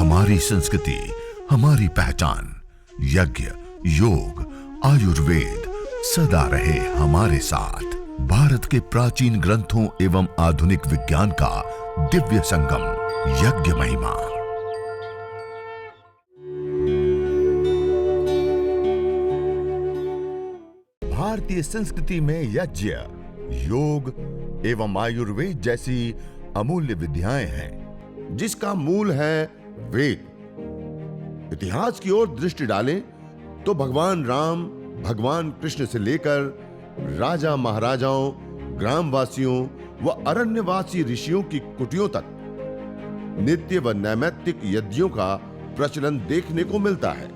हमारी संस्कृति, हमारी पहचान। यज्ञ, योग, आयुर्वेद सदा रहे हमारे साथ। भारत के प्राचीन ग्रंथों एवं आधुनिक विज्ञान का दिव्य संगम, यज्ञ महिमा। भारतीय संस्कृति में यज्ञ, योग एवं आयुर्वेद जैसी अमूल्य विद्याएं हैं, जिसका मूल है वेद। इतिहास की ओर दृष्टि डालें तो भगवान राम, भगवान कृष्ण से लेकर राजा महाराजाओं, ग्रामवासियों व अरण्यवासी ऋषियों की कुटियों तक नित्य व नैमित्तिक यज्ञों का प्रचलन देखने को मिलता है।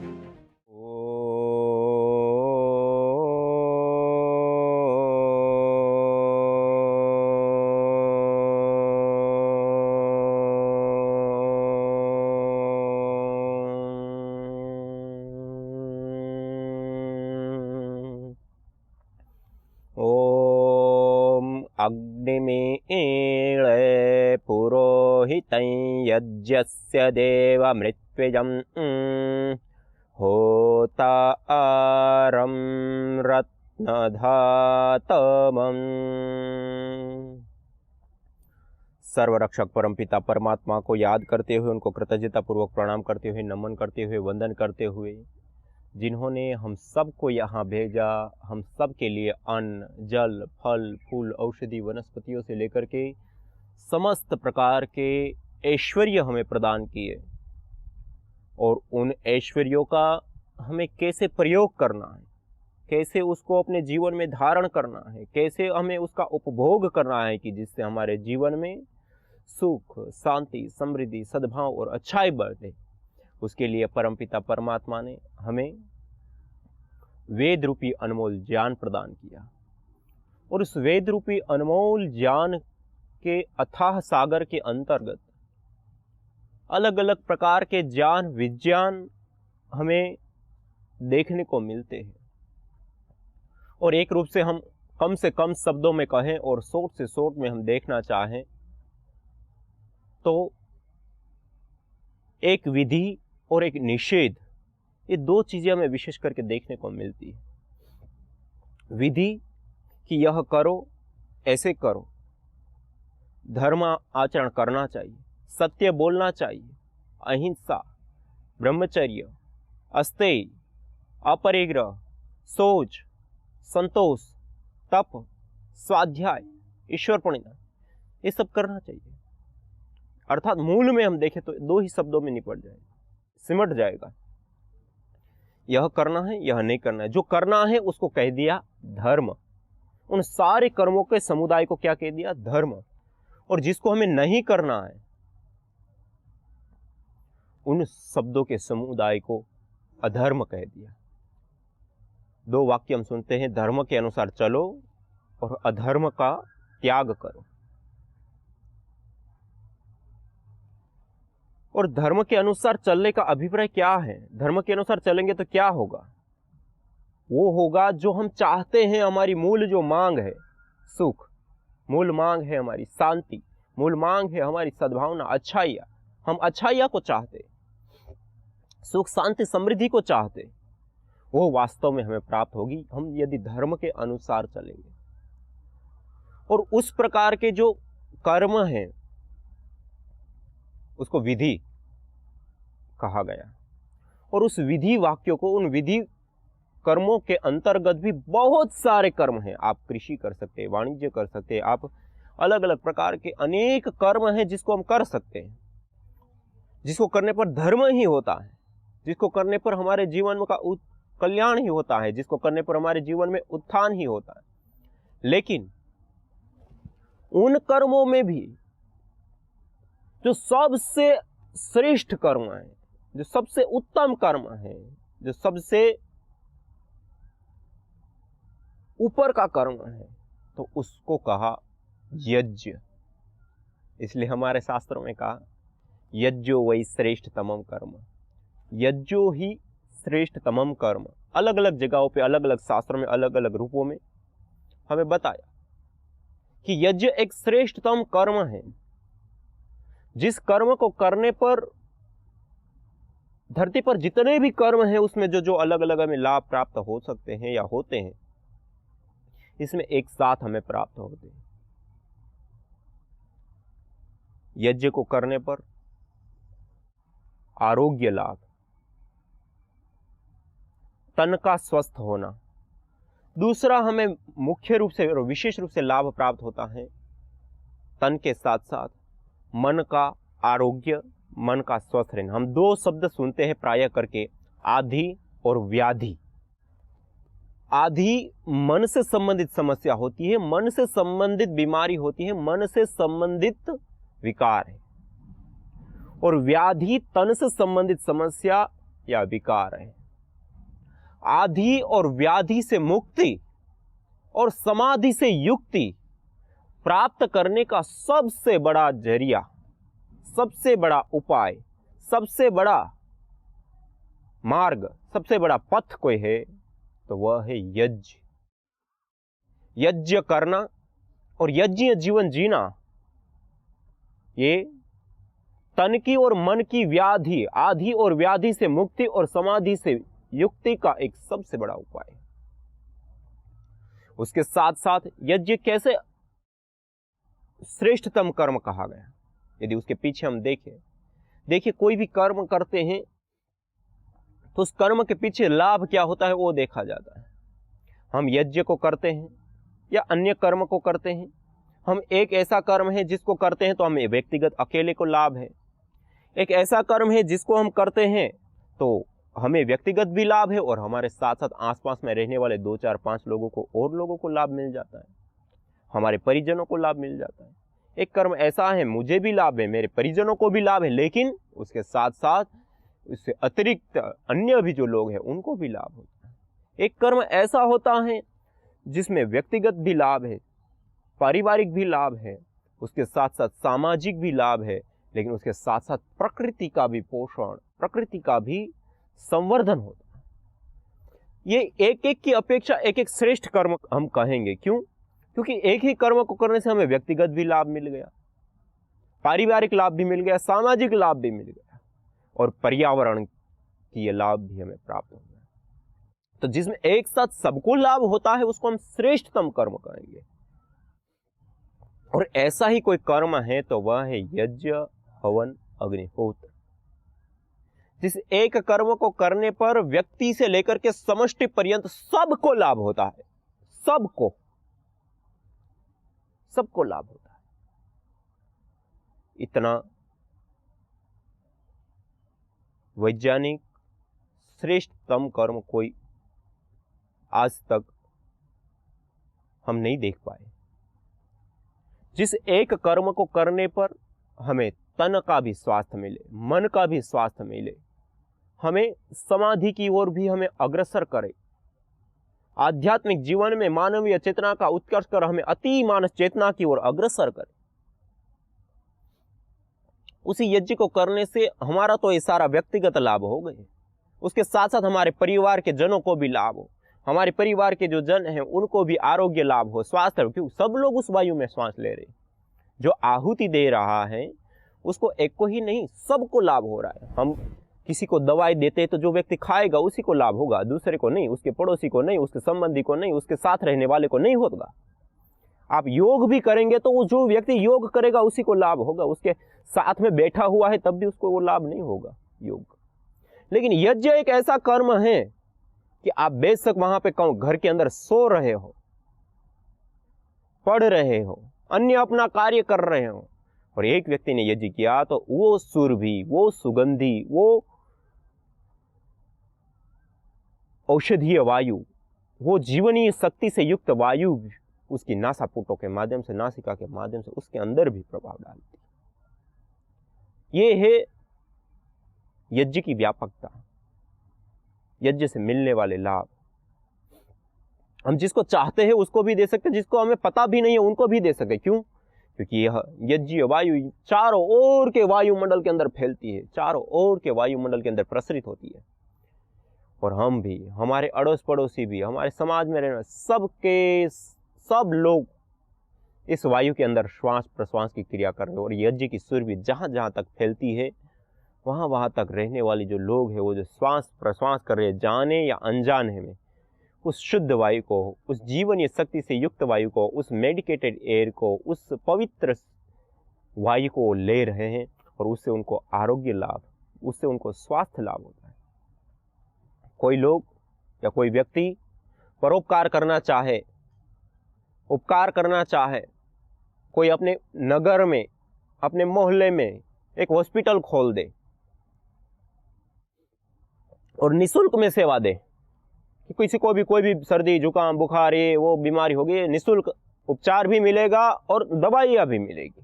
अग्निमीळे पुरोहितं यज्ञस्य देवमृत्विजं होतारं रत्नधातमम्। सर्वरक्षक परमपिता परमात्मा को याद करते हुए, उनको कृतज्ञता पूर्वक प्रणाम करते हुए, नमन करते हुए, वंदन करते हुए, जिन्होंने हम सबको यहाँ भेजा, हम सब के लिए अन्न, जल, फल, फूल, औषधि, वनस्पतियों से लेकर के समस्त प्रकार के ऐश्वर्य हमें प्रदान किए, और उन ऐश्वर्यों का हमें कैसे प्रयोग करना है, कैसे उसको अपने जीवन में धारण करना है, कैसे हमें उसका उपभोग करना है कि जिससे हमारे जीवन में सुख, शांति, समृद्धि, सद्भाव और अच्छाई बढ़े, उसके लिए परमपिता परमात्मा ने हमें वेद रूपी अनमोल ज्ञान प्रदान किया। और उस वेद रूपी अनमोल ज्ञान के अथाह सागर के अंतर्गत अलग अलग प्रकार के ज्ञान, विज्ञान हमें देखने को मिलते हैं। और एक रूप से हम कम से कम शब्दों में कहें और शॉर्ट से शॉर्ट में हम देखना चाहें तो एक विधि और एक निषेध, ये दो चीजें हमें विशेष करके देखने को मिलती है। विधि कि यह करो, ऐसे करो, धर्म आचरण करना चाहिए, सत्य बोलना चाहिए, अहिंसा, ब्रह्मचर्य, अस्तेय, अपरिग्रह, शौच, संतोष, तप, स्वाध्याय, ईश्वर प्रणिधान, ये सब करना चाहिए। अर्थात मूल में हम देखें तो दो ही शब्दों में निपट जाएगा, सिमट जाएगा। यह करना है, यह नहीं करना है। जो करना है उसको कह दिया धर्म। उन सारे कर्मों के समुदाय को क्या कह दिया? धर्म। और जिसको हमें नहीं करना है उन शब्दों के समुदाय को अधर्म कह दिया। दो वाक्य हम सुनते हैं, धर्म के अनुसार चलो और अधर्म का त्याग करो। और धर्म के अनुसार चलने का अभिप्राय क्या है? धर्म के अनुसार चलेंगे तो क्या होगा? वो होगा जो हम चाहते हैं। हमारी मूल जो मांग है सुख, मूल मांग है हमारी शांति, मूल मांग है हमारी सद्भावना, अच्छाइयाँ। हम अच्छाइयाँ को चाहते, सुख, शांति, समृद्धि को चाहते, वो वास्तव में हमें प्राप्त होगी हम यदि धर्म के अनुसार चलेंगे। और उस प्रकार के जो कर्म हैं उसको विधि कहा गया। और उस विधि वाक्यों को, उन विधि कर्मों के अंतर्गत भी बहुत सारे कर्म हैं। आप कृषि कर सकते हैं, वाणिज्य कर सकते हैं, आप अलग अलग प्रकार के अनेक कर्म हैं जिसको हम कर सकते हैं, जिसको करने पर धर्म ही होता है, जिसको करने पर हमारे जीवन का कल्याण ही होता है, जिसको करने पर हमारे जीवन में उत्थान ही होता है। लेकिन उन कर्मों में भी जो सबसे श्रेष्ठ कर्म है, जो सबसे उत्तम कर्म है, जो सबसे ऊपर का कर्म है, तो उसको कहा यज्ञ। इसलिए हमारे शास्त्रों में कहा यज्ञो वै श्रेष्ठतमम कर्म, यज्ञो ही श्रेष्ठतमम कर्म। अलग अलग जगहों पे, अलग अलग शास्त्रों में, अलग अलग रूपों में हमें बताया कि यज्ञ एक श्रेष्ठतम कर्म है, जिस कर्म को करने पर धरती पर जितने भी कर्म हैं उसमें जो जो अलग अलग हमें लाभ प्राप्त हो सकते हैं या होते हैं, इसमें एक साथ हमें प्राप्त होते हैं। यज्ञ को करने पर आरोग्य लाभ, तन का स्वस्थ होना। दूसरा हमें मुख्य रूप से और विशेष रूप से लाभ प्राप्त होता है तन के साथ साथ मन का आरोग्य, मन का स्वस्थ रहना। हम दो शब्द सुनते हैं प्रायः करके, आधि और व्याधि। आधि मन से संबंधित समस्या होती है, मन से संबंधित बीमारी होती है, मन से संबंधित विकार है, और व्याधि तन से संबंधित समस्या या विकार है। आधि और व्याधि से मुक्ति और समाधि से युक्ति प्राप्त करने का सबसे बड़ा जरिया, सबसे बड़ा उपाय, सबसे बड़ा मार्ग, सबसे बड़ा पथ कोई है तो वह है यज्ञ। यज्ञ करना और यज्ञ जीवन जीना, ये तन की और मन की व्याधि, आधि और व्याधि से मुक्ति और समाधि से युक्ति का एक सबसे बड़ा उपाय है। उसके साथ साथ यज्ञ कैसे श्रेष्ठतम कर्म कहा गया, यदि उसके पीछे हम देखिए कोई भी कर्म करते हैं तो उस कर्म के पीछे लाभ क्या होता है वो देखा जाता है। हम यज्ञ को करते हैं या अन्य कर्म को करते हैं, हम एक ऐसा कर्म है जिसको करते हैं तो हमें व्यक्तिगत अकेले को लाभ है, एक ऐसा कर्म है जिसको हम करते हैं तो हमें व्यक्तिगत भी लाभ है और हमारे साथ साथ आसपास में रहने वाले 2 4 5 लोगों को और लोगों को लाभ मिल जाता है, हमारे परिजनों को लाभ मिल जाता है। एक कर्म ऐसा है मुझे भी लाभ है, मेरे परिजनों को भी लाभ है, लेकिन उसके साथ साथ उससे अतिरिक्त अन्य भी जो लोग हैं उनको भी लाभ होता है। एक कर्म ऐसा होता है जिसमें व्यक्तिगत भी लाभ है, पारिवारिक भी लाभ है, उसके साथ साथ सामाजिक भी लाभ है, लेकिन उसके साथ साथ प्रकृति का भी पोषण, प्रकृति का भी संवर्धन होता है। ये एक एक की अपेक्षा एक एक श्रेष्ठ कर्म हम कहेंगे। क्यों? क्योंकि एक ही कर्म को करने से हमें व्यक्तिगत भी लाभ मिल गया, पारिवारिक लाभ भी मिल गया, सामाजिक लाभ भी मिल गया और पर्यावरण की ये लाभ भी हमें प्राप्त हो गया। तो जिसमें एक साथ सबको लाभ होता है उसको हम श्रेष्ठतम कर्म कहेंगे। और ऐसा ही कोई कर्म है तो वह है यज्ञ, हवन, अग्निहोत्र। जिस एक कर्म को करने पर व्यक्ति से लेकर के समष्टि पर्यंत सबको लाभ होता है, सबको लाभ होता है। इतना वैज्ञानिक श्रेष्ठतम कर्म कोई आज तक हम नहीं देख पाए। जिस एक कर्म को करने पर हमें तन का भी स्वास्थ्य मिले, मन का भी स्वास्थ्य मिले, हमें समाधि की ओर भी हमें अग्रसर करे, आध्यात्मिक जीवन में मानवीय चेतना का उत्कर्ष कर हमें अति मानस चेतना की ओर अग्रसर करे, उसी यज्ञ को करने से हमारा तो ये सारा व्यक्तिगत लाभ हो गए, उसके साथ साथ हमारे परिवार के जनों को भी लाभ हो, हमारे परिवार के जो जन हैं उनको भी आरोग्य लाभ हो, स्वास्थ्य हो। क्यों? सब लोग उस वायु में श्वास ले रहे, जो आहुति दे रहा है उसको एक को ही नहीं सबको लाभ हो रहा है। हम किसी को दवाई देते हैं तो जो व्यक्ति खाएगा उसी को लाभ होगा, दूसरे को नहीं, उसके पड़ोसी को नहीं, उसके संबंधी को नहीं, उसके साथ रहने वाले को नहीं होगा। आप योग भी करेंगे तो वो जो व्यक्ति योग करेगा उसी को लाभ होगा, उसके साथ में बैठा हुआ है तब भी उसको वो लाभ नहीं होगा योग। लेकिन यज्ञ एक ऐसा कर्म है कि आप बेशक वहां पे घर के अंदर सो रहे हो, पढ़ रहे हो, अन्य अपना कार्य कर रहे हो, और एक व्यक्ति ने यज्ञ किया तो वो सुरभि, वो सुगंधी, वो औषधीय वायु, वो जीवनीय शक्ति से युक्त वायु उसकी नासापुटों के माध्यम से, नासिका के माध्यम से उसके अंदर भी प्रभाव डालती है। ये है यज्ञ की व्यापकता, यज्ञ से मिलने वाले लाभ। हम जिसको चाहते हैं उसको भी दे सकते, जिसको हमें पता भी नहीं है उनको भी दे सकते। क्यों? क्योंकि यह यज्ञ वायु चारों ओर के वायुमंडल के अंदर फैलती है, चारों ओर के वायुमंडल के अंदर प्रसरित होती है, और हम भी, हमारे अड़ोस पड़ोसी भी, हमारे समाज में रहने सब लोग इस वायु के अंदर श्वास प्रश्वास की क्रिया कर रहे हैं। और यज्ञ की सुरभि जहां जहां तक फैलती है वहाँ वहाँ तक रहने वाली जो लोग हैं, वो जो श्वास प्रश्वास कर रहे हैं, जाने या अनजाने में, उस शुद्ध वायु को, उस जीवनीय शक्ति से युक्त वायु को, उस मेडिकेटेड एयर को, उस पवित्र वायु को ले रहे हैं, और उससे उनको आरोग्य लाभ, उससे उनको स्वास्थ्य लाभ होता है। कोई लोग या कोई व्यक्ति परोपकार करना चाहे, उपकार करना चाहे, कोई अपने नगर में, अपने मोहल्ले में एक हॉस्पिटल खोल दे और निःशुल्क में सेवा दे कि किसी को भी कोई भी सर्दी जुकाम बुखार ये वो बीमारी होगी, निःशुल्क उपचार भी मिलेगा और दवाइयाँ भी मिलेगी,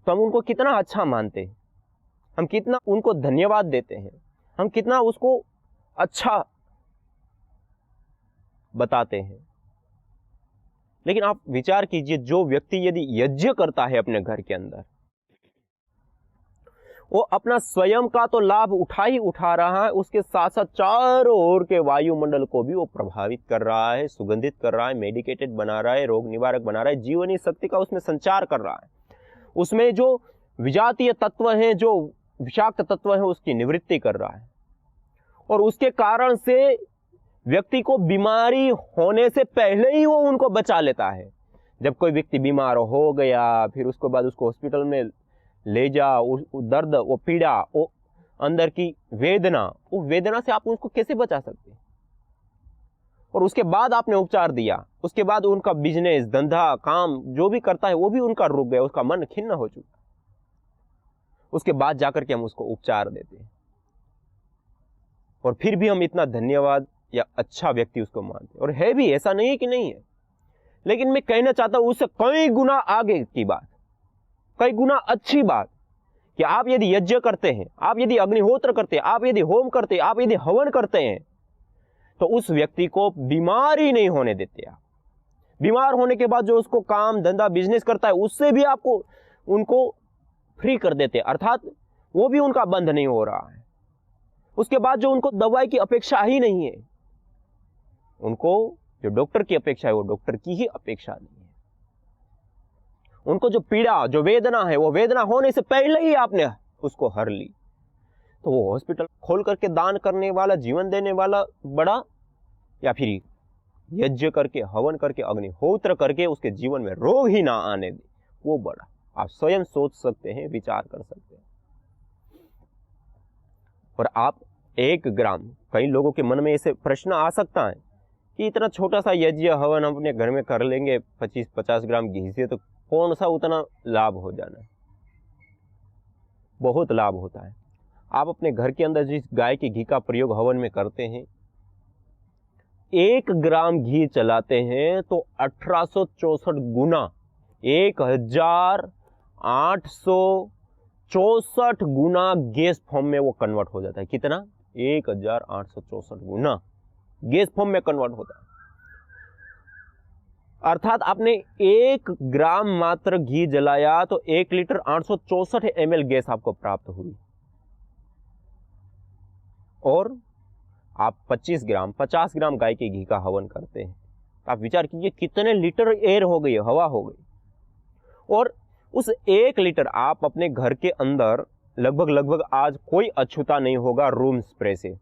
तो हम उनको कितना अच्छा मानते हैं, हम कितना उनको धन्यवाद देते हैं, हम कितना उसको अच्छा बताते हैं। लेकिन आप विचार कीजिए, जो व्यक्ति यदि यज्ञ करता है अपने घर के अंदर, वो अपना स्वयं का तो लाभ उठा रहा है, उसके साथ साथ चारों ओर के वायुमंडल को भी वो प्रभावित कर रहा है, सुगंधित कर रहा है, मेडिकेटेड बना रहा है, रोग निवारक बना रहा है, जीवनी शक्ति का उसमें संचार कर रहा है। उसमें जो विजातीय तत्व हैं, जो विषाक्त तत्व हैं, उसकी निवृत्ति कर रहा है, और उसके कारण से व्यक्ति को बीमारी होने से पहले ही वो उनको बचा लेता है। जब कोई व्यक्ति बीमार हो गया, फिर उसके बाद उसको हॉस्पिटल में ले जाओ, दर्द, वो पीड़ा, वो अंदर की वेदना, वो वेदना से आप उसको कैसे बचा सकते हैं? और उसके बाद आपने उपचार दिया, उसके बाद उनका बिजनेस, धंधा, काम जो भी करता है वो भी उनका रुक गया, उसका मन खिन्न हो चुका, उसके बाद जाकर के हम उसको उपचार देते हैं, और फिर भी हम इतना धन्यवाद या अच्छा व्यक्ति उसको मानते हैं। और है भी, ऐसा नहीं है कि नहीं है, लेकिन मैं कहना चाहता हूं उससे कई गुना आगे की बात, कई गुना अच्छी बात, कि आप यदि यज्ञ करते हैं, आप यदि अग्निहोत्र करते हैं, आप यदि होम करते हैं, आप यदि हवन करते हैं, तो उस व्यक्ति को बीमारी नहीं होने देते आप। बीमार होने के बाद जो उसको काम धंधा बिजनेस करता है, उससे भी आपको उनको फ्री कर देते हैं, अर्थात वो भी उनका बंद नहीं हो रहा है। उसके बाद जो उनको दवाई की अपेक्षा ही नहीं है, उनको जो डॉक्टर की अपेक्षा है वो डॉक्टर की ही अपेक्षा नहीं है। उनको जो पीड़ा, जो वेदना है, वो वेदना होने से पहले ही आपने उसको हर ली, तो वो हॉस्पिटल खोल करके दान करने वाला, जीवन देने वाला बड़ा, या फिर यज्ञ करके, हवन करके, अग्निहोत्र करके उसके जीवन में रोग ही ना आने दे, वो बड़ा? आप स्वयं सोच सकते हैं, विचार कर सकते हैं। और आप 1 ग्राम, कई लोगों के मन में ऐसे प्रश्न आ सकता है कि इतना छोटा सा यज्ञ हवन हम अपने घर में कर लेंगे 25-50 ग्राम घी से, तो कौन सा उतना लाभ हो जाना है? बहुत लाभ होता है। आप अपने घर के अंदर जिस गाय के घी का प्रयोग हवन में करते हैं, 1 ग्राम घी चलाते हैं तो 1864 गुना, 1864 गुना गैस फॉर्म में वो कन्वर्ट हो जाता है। कितना? 1864 गुना गैस फॉर्म में कन्वर्ट होता है। अर्थात आपने 1 ग्राम मात्र घी जलाया तो 1 लीटर 864 ml गैस आपको प्राप्त हुई। और आप 25 ग्राम 50 ग्राम गाय के घी का हवन करते हैं, आप विचार कीजिए कितने लीटर एयर हो गई, हवा हो गई। और उस 1 लीटर आप अपने घर के अंदर लगभग आज कोई अछूता नहीं होगा रूम स्प्रे से।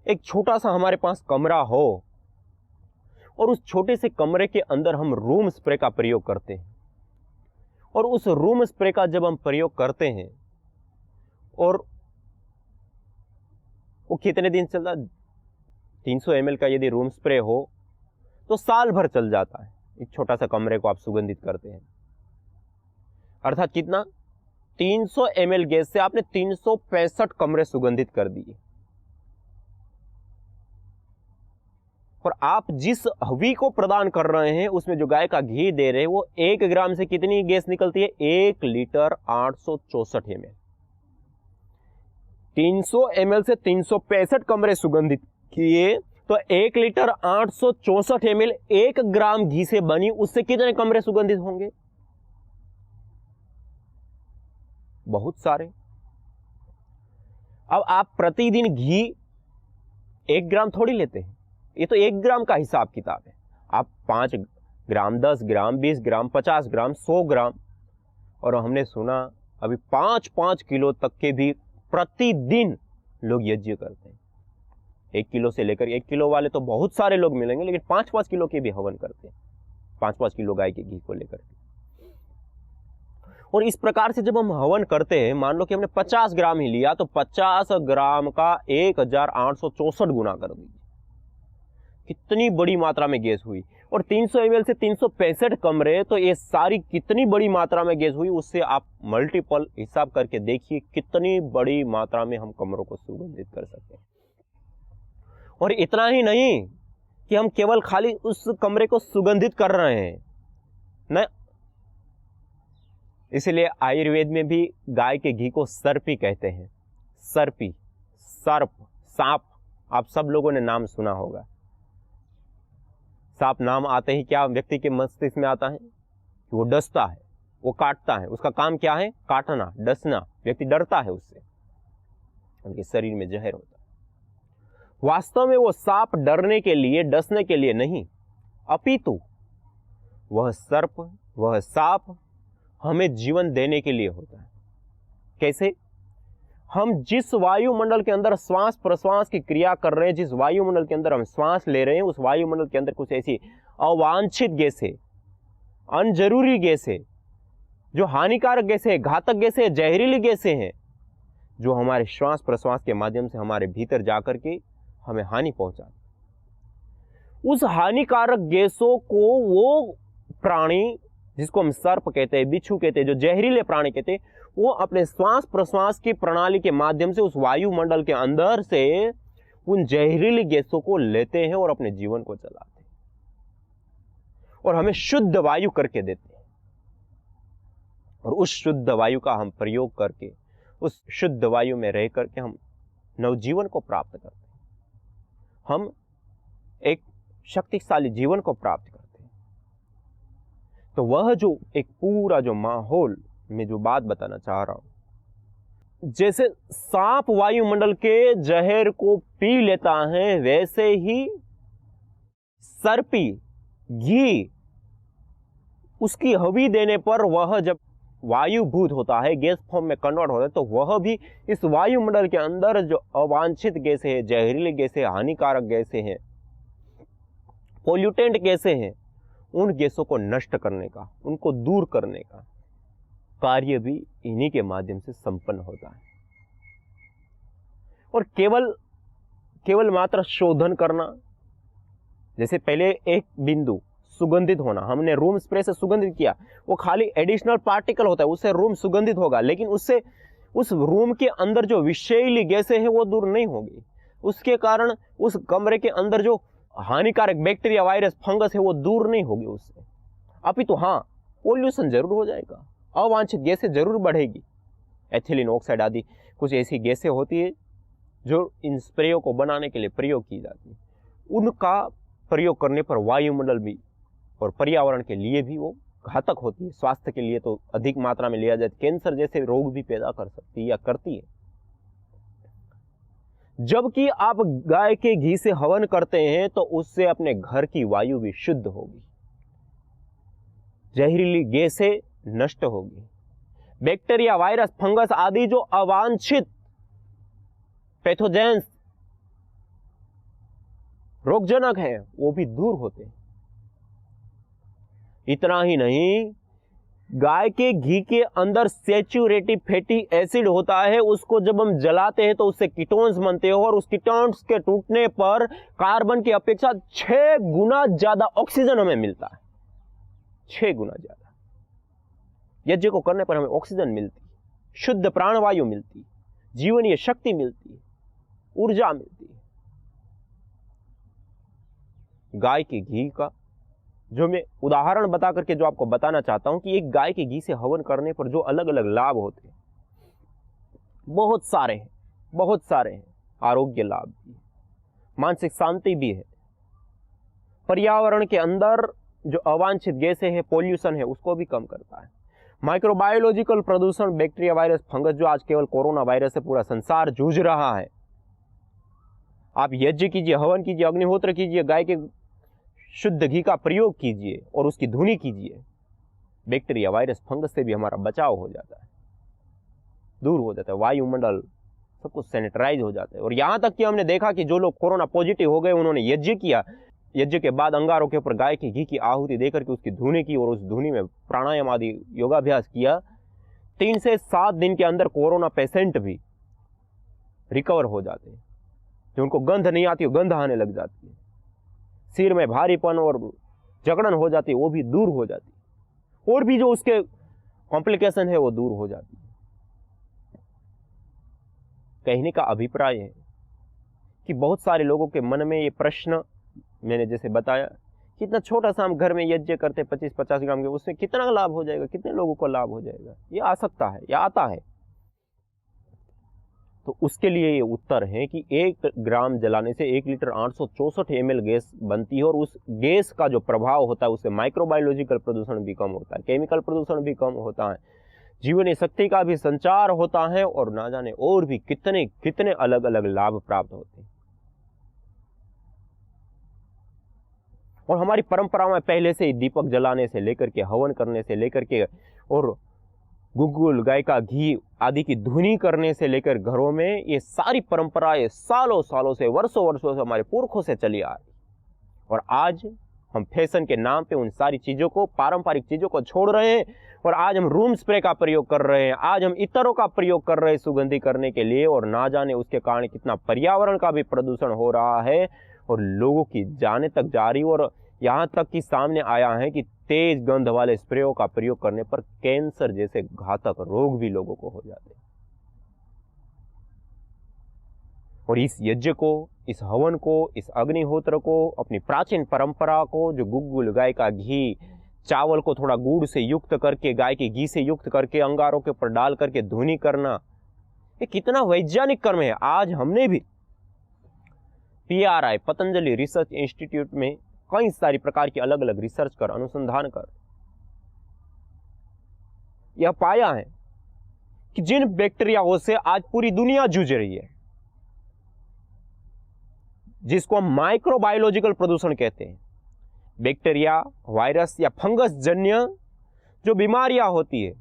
एक छोटा सा हमारे पास कमरा हो और उस छोटे से कमरे के अंदर हम रूम स्प्रे का प्रयोग करते हैं, और उस रूम स्प्रे का जब हम प्रयोग करते हैं, और वो कितने दिन चलता? 300 ml का यदि रूम स्प्रे हो तो साल भर चल जाता है। एक छोटा सा कमरे को आप सुगंधित करते हैं, अर्थात कितना? 300 ml गैस से आपने 365 कमरे सुगंधित कर दिए। और आप जिस हवी को प्रदान कर रहे हैं, उसमें जो गाय का घी दे रहे हैं, वो 1 ग्राम से कितनी गैस निकलती है? 1 लीटर 864 ml। 300 ml से 365 कमरे सुगंधित किए तो 1 लीटर 864 ml 1 ग्राम घी से बनी, उससे कितने कमरे सुगंधित होंगे? बहुत सारे। अब आप प्रतिदिन घी 1 ग्राम थोड़ी लेते हैं, ये तो 1 ग्राम का हिसाब किताब है। आप 5 ग्राम, 10 ग्राम, 20 ग्राम, 50 ग्राम, 100 ग्राम, और हमने सुना अभी 5-5 किलो तक के भी प्रतिदिन लोग यज्ञ करते हैं। 1 किलो से लेकर 1 किलो वाले तो बहुत सारे लोग मिलेंगे, लेकिन 5-5 किलो के भी हवन करते हैं, 5-5 किलो गाय के घी को लेकर के। और इस प्रकार से जब हम हवन करते हैं, मान लो कि हमने 50 ग्राम ही लिया, तो 50 ग्राम का 1864 गुना कर दीजिए, कितनी बड़ी मात्रा में गैस हुई। और 300 ml से 365 कमरे, तो ये सारी कितनी बड़ी मात्रा में गैस हुई, उससे आप मल्टीपल हिसाब करके देखिए कितनी बड़ी मात्रा में हम कमरों को सुगंधित कर सकते हैं। और इतना ही नहीं कि हम केवल खाली उस कमरे को सुगंधित कर रहे हैं, न, इसलिए आयुर्वेद में भी गाय के घी को सर्पी कहते हैं। सर्पी, सर्प, सांप, आप सब लोगों ने नाम सुना होगा। सांप नाम आते ही क्या व्यक्ति के मस्तिष्क में आता है कि वो डसता है, वो काटता है। उसका काम क्या है? काटना, डसना। व्यक्ति डरता है उससे, उनके शरीर में जहर होता है। वास्तव में वो सांप डरने के लिए, डसने के लिए नहीं, अपितु वह सर्प, वह सांप हमें जीवन देने के लिए होता है। कैसे? हम जिस वायुमंडल के अंदर श्वास प्रश्वास की क्रिया कर रहे हैं, जिस वायुमंडल के अंदर हम श्वास ले रहे हैं, उस वायुमंडल के अंदर कुछ ऐसी अवांछित गैसें, अनजरूरी गैसें, जो हानिकारक गैसें, घातक गैसें, जहरीली गैसें हैं, जो हमारे श्वास प्रश्वास के माध्यम से हमारे भीतर जाकर के हमें हानि पहुंचाती। उस हानिकारक गैसों को वो प्राणी, जिसको हम सर्प कहते हैं, बिच्छू कहते हैं, जो जहरीले प्राणी कहते हैं, वो अपने श्वास प्रश्वास की प्रणाली के माध्यम से उस वायुमंडल के अंदर से उन जहरीली गैसों को लेते हैं और अपने जीवन को चलाते हैं और हमें शुद्ध वायु करके देते हैं। और उस शुद्ध वायु का हम प्रयोग करके, उस शुद्ध वायु में रह करके हम नवजीवन को प्राप्त करते हैं, हम एक शक्तिशाली जीवन को प्राप्त करते हैं। तो वह जो एक पूरा जो माहौल में जो बात बताना चाह रहा हूं, जैसे सांप वायुमंडल के जहर को पी लेता है, वैसे ही सर्पी घी, उसकी हवी देने पर वह जब वायुभूत होता है, गैस फॉर्म में कन्वर्ट होता है, तो वह भी इस वायुमंडल के अंदर जो अवांछित गैसें हैं, जहरीली गैसें, हानिकारक गैसें हैं, पोल्यूटेंट गैसें हैं, उन गैसों को नष्ट करने का, उनको दूर करने का कार्य भी इन्हीं के माध्यम से संपन्न होता है। और केवल मात्र शोधन करना, जैसे पहले एक बिंदु सुगंधित होना, हमने रूम स्प्रे से सुगंधित किया, वो खाली एडिशनल पार्टिकल होता है, उससे रूम सुगंधित होगा, लेकिन उससे उस रूम के अंदर जो विषैली गैसें हैं वो दूर नहीं होगी। उसके कारण उस कमरे के अंदर जो हानिकारक बैक्टीरिया, वायरस, फंगस है वो दूर नहीं होगी उससे। अपितु हाँ, पोल्यूशन जरूर हो जाएगा, अवांछित गैसें जरूर बढ़ेगी। एथिलीन ऑक्साइड आदि कुछ ऐसी गैसें होती है जो इन स्प्रेयों को बनाने के लिए प्रयोग की जाती है। उनका प्रयोग करने पर वायुमंडल भी और पर्यावरण के लिए भी वो घातक होती है। स्वास्थ्य के लिए तो अधिक मात्रा में लिया जाए, कैंसर जैसे रोग भी पैदा कर सकती है या करती है। जबकि आप गाय के घी से हवन करते हैं तो उससे अपने घर की वायु भी शुद्ध होगी, जहरीली गैसें नष्ट होगी, बैक्टीरिया, वायरस, फंगस आदि जो अवांछित पैथोजेंस, रोगजनक है, वो भी दूर होते हैं। इतना ही नहीं, गाय के घी के अंदर सैचुरेटिव फैटी एसिड होता है, उसको जब हम जलाते हैं तो उससे कीटोन्स बनते हैं और उस कीटोन्स के टूटने पर कार्बन की अपेक्षा 6 गुना ज्यादा ऑक्सीजन हमें मिलता है, 6 गुना ज्यादा। यज्ञ को करने पर हमें ऑक्सीजन मिलती है, शुद्ध प्राणवायु मिलती है, जीवनीय शक्ति मिलती है, ऊर्जा मिलती है। गाय के घी का जो मैं उदाहरण बता करके जो आपको बताना चाहता हूं कि एक गाय के घी से हवन करने पर जो अलग अलग लाभ होते हैं, बहुत सारे हैं। आरोग्य लाभ भी है, मानसिक शांति भी है, पर्यावरण के अंदर जो अवांछित गैसें हैं, पोल्यूशन है, उसको भी कम करता है। माइक्रोबायोलॉजिकल प्रदूषण, बैक्टीरिया, वायरस, फंगस, जो आज केवल कोरोना वायरस से पूरा संसार जूझ रहा है, आप यज्ञ कीजिए, हवन कीजिए, अग्निहोत्र कीजिए, गाय के शुद्ध घी का प्रयोग कीजिए और उसकी धुनी कीजिए, बैक्टीरिया, वायरस, फंगस से भी हमारा बचाव हो जाता है। दूर हो जाता है, वायुमंडल सब कुछ सैनिटाइज हो जाता है। और यहाँ तक कि हमने देखा कि जो लोग कोरोना पॉजिटिव हो गए उन्होंने यज्ञ किया, यज्ञ के बाद अंगारों के ऊपर गाय के घी की आहुति देकर के उसकी धुनी की और उस धुनी में प्राणायाम आदि योगाभ्यास किया, 3 से 7 दिन के अंदर कोरोना पेशेंट भी रिकवर हो जाते हैं। जो उनको गंध नहीं आती वो गंध आने लग जाती है, सिर में भारीपन और जकड़न हो जाती है वो भी दूर हो जाती है, और भी जो उसके कॉम्प्लिकेशन है वो दूर हो जाती है। कहने का अभिप्राय है कि बहुत सारे लोगों के मन में ये प्रश्न, मैंने जैसे बताया कि इतना छोटा सा हम घर में यज्ञ करते 25-50 ग्राम के, उससे कितना लाभ हो जाएगा, कितने लोगों को लाभ हो जाएगा, ये आ सकता है या आता है। तो उसके लिए ये उत्तर है कि 1 ग्राम जलाने से 1 लीटर 864 ml गैस बनती है, और उस गैस का जो प्रभाव होता है उससे माइक्रोबायोलॉजिकल प्रदूषण भी कम होता है, केमिकल प्रदूषण भी कम होता है, जीवनी शक्ति का भी संचार होता है, और ना जाने और भी कितने कितने अलग अलग लाभ प्राप्त होते हैं। और हमारी परंपरा में पहले से ही दीपक जलाने से लेकर के, हवन करने से लेकर के, और गुग्गुल, गाय का घी आदि की धुनी करने से लेकर घरों में, ये सारी परंपराएं सालों सालों से, वर्षों वर्षों से हमारे पुरखों से चली आ रही। और आज हम फैशन के नाम पे उन सारी चीज़ों को, पारंपरिक चीज़ों को छोड़ रहे हैं, और आज हम रूम स्प्रे का प्रयोग कर रहे हैं, आज हम इतरों का प्रयोग कर रहे हैं सुगंधी करने के लिए, और ना जाने उसके कारण कितना पर्यावरण का भी प्रदूषण हो रहा है, और लोगों की जाने तक जा रही। और यहाँ तक कि सामने आया है कि तेज गंध वाले स्प्रेयों का प्रयोग करने पर कैंसर जैसे घातक रोग भी लोगों को हो जाते हैं। और इस यज्ञ को, इस हवन को, इस अग्निहोत्र को, अपनी प्राचीन परंपरा को, जो गुग्गुल, गाय का घी, चावल को थोड़ा गुड़ से युक्त करके, गाय के घी से युक्त करके अंगारों के ऊपर डाल करके धुनी करना, ये कितना वैज्ञानिक कर्म है। आज हमने भी PRI पतंजलि रिसर्च इंस्टीट्यूट में कई सारी प्रकार की अलग अलग रिसर्च कर, अनुसंधान कर यह पाया है कि जिन बैक्टीरियाओं से आज पूरी दुनिया जूझ रही है, जिसको हम माइक्रोबायोलॉजिकल प्रदूषण कहते हैं, बैक्टीरिया, वायरस या फंगस जन्य जो बीमारियां होती है,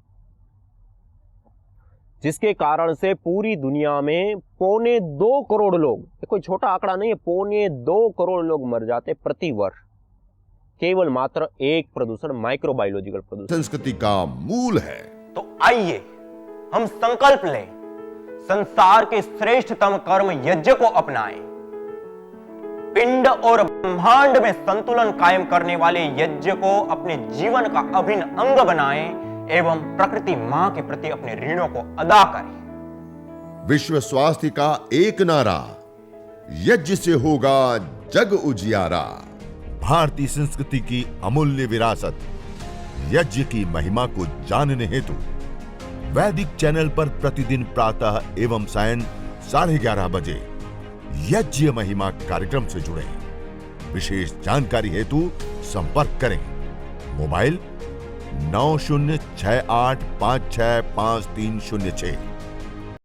जिसके कारण से पूरी दुनिया में 2.25 करोड़ लोग, ये कोई छोटा आंकड़ा नहीं है, 2.25 करोड़ लोग मर जाते प्रति वर्ष, केवल मात्र एक प्रदूषण, माइक्रोबायोलॉजिकल प्रदूषण। संस्कृति का मूल है। तो आइए हम संकल्प लें, संसार के श्रेष्ठतम कर्म यज्ञ को अपनाएं, पिंड और ब्रह्मांड में संतुलन कायम करने वाले यज्ञ को अपने जीवन का अभिन्न अंग बनाएं, एवं प्रकृति मां के प्रति अपने ऋणों को अदा करें। विश्व स्वास्थ्य का एक नारा, यज्ञ से होगा जग उजियारा। भारतीय संस्कृति की अमूल्य विरासत यज्ञ की महिमा को जानने हेतु वैदिक चैनल पर प्रतिदिन प्रातः एवं सायं 11:30 बजे यज्ञ महिमा कार्यक्रम से जुड़ें। विशेष जानकारी हेतु संपर्क करें। मोबाइल 9068565306।